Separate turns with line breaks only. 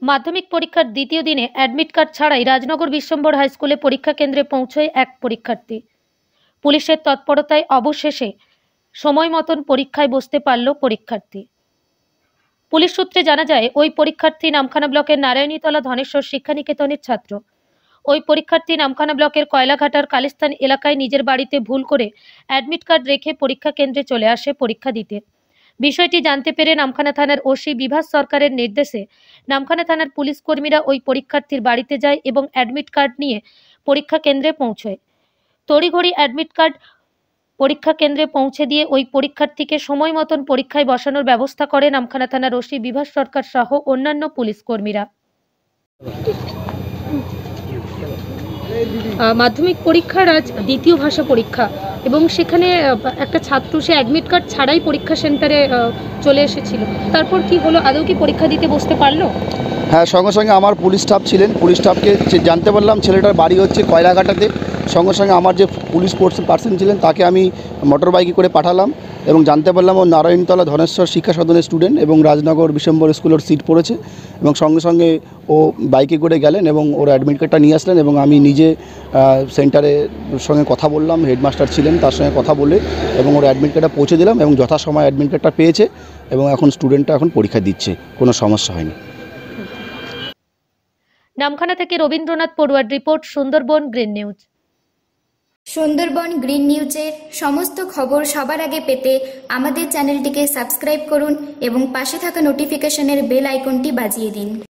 মাধ্যমিক পরীক্ষার দ্বিতীয় দিনে অ্যাডমিট কার্ড ছাড়াই রাজনগর বিশ্বম্ভর হাই স্কুলে পরীক্ষা কেন্দ্রে পৌঁছয় এক পরীক্ষার্থী। পুলিশের তৎপরতায় অবশেষে সময় মতন পরীক্ষায় বসতে পারল পরীক্ষার্থী। পুলিশ সূত্রে জানা যায়, ওই পরীক্ষার্থী নামখানা ব্লকের নারায়ণীতলা ধনেশ্বর শিক্ষানিকেতনের ছাত্র। ওই পরীক্ষার্থী নামখানা ব্লকের কয়লাঘাটার কালিস্তান এলাকায় নিজের বাড়িতে ভুল করে অ্যাডমিট কার্ড রেখে পরীক্ষা কেন্দ্রে চলে আসে পরীক্ষা দিতে। বিষয়টি জানতে পেরে নামখানা থানার ওসি বিভাস সরকারের নির্দেশে নামখানা থানার পুলিশ কর্মীরা ওই পরীক্ষার্থীর বাড়িতে যায় এবং অ্যাডমিট কার্ড নিয়ে পরীক্ষা কেন্দ্রে পৌঁছয়। তড়িঘড়ি অ্যাডমিট কার্ড পরীক্ষা কেন্দ্রে পৌঁছে দিয়ে ওই পরীক্ষার্থীকে সময় মতন পরীক্ষায় বসানোর ব্যবস্থা করে নামখানা থানার ওসি বিভাস সরকার সহ অন্যান্য পুলিশ কর্মীরা। মাধ্যমিক পরীক্ষার আজ দ্বিতীয় ভাষা পরীক্ষা এবং সেখানে একটা ছাত্র সে অ্যাডমিট কার্ড ছাড়াই পরীক্ষা সেন্টারে চলে এসেছিল। তারপর কি হলো, আদৌ কি পরীক্ষা দিতে বসতে পারলো?
হ্যাঁ, সঙ্গে সঙ্গে আমার পুলিশ স্টাফ ছিলেন, পুলিশ স্টাফকে জানতে পারলাম ছেলেটার বাড়ি হচ্ছে কয়লাঘাটাতে। সঙ্গে সঙ্গে আমার যে পুলিশ পার্সন ছিলেন তাকে আমি মোটর বাইকে করে পাঠালাম এবং জানতে পারলাম ও নারায়ণতলা ধনেশ্বর শিক্ষা সদনের স্টুডেন্ট এবং রাজনগর বিশ্বম্ভর স্কুলের সিট পড়েছে এবং সঙ্গে সঙ্গে ও বাইকে করে গেলেন এবং ওর অ্যাডমিট কার্ডটা নিয়ে আসলেন এবং আমি নিজে সেন্টারের সঙ্গে কথা বললাম, হেডমাস্টার ছিলেন তার সঙ্গে কথা বলে এবং ওর অ্যাডমিট কার্ডটা পৌঁছে দিলাম এবং যথাসময়ে অ্যাডমিট কার্ডটা পেয়েছে এবং এখন স্টুডেন্টটা এখন পরীক্ষা দিচ্ছে, কোনো সমস্যা হয়নি।
নামখানা থেকে রবীন্দ্রনাথ পড়ুয়ার report, Sundarban green news.
Sundarban green নিউজের সমস্ত খবর সবার আগে পেতে আমাদের চ্যানেলটিকে সাবস্ক্রাইব করুন এবং পাশে থাকা নোটিফিকেশনের বেল আইকনটি বাজিয়ে দিন।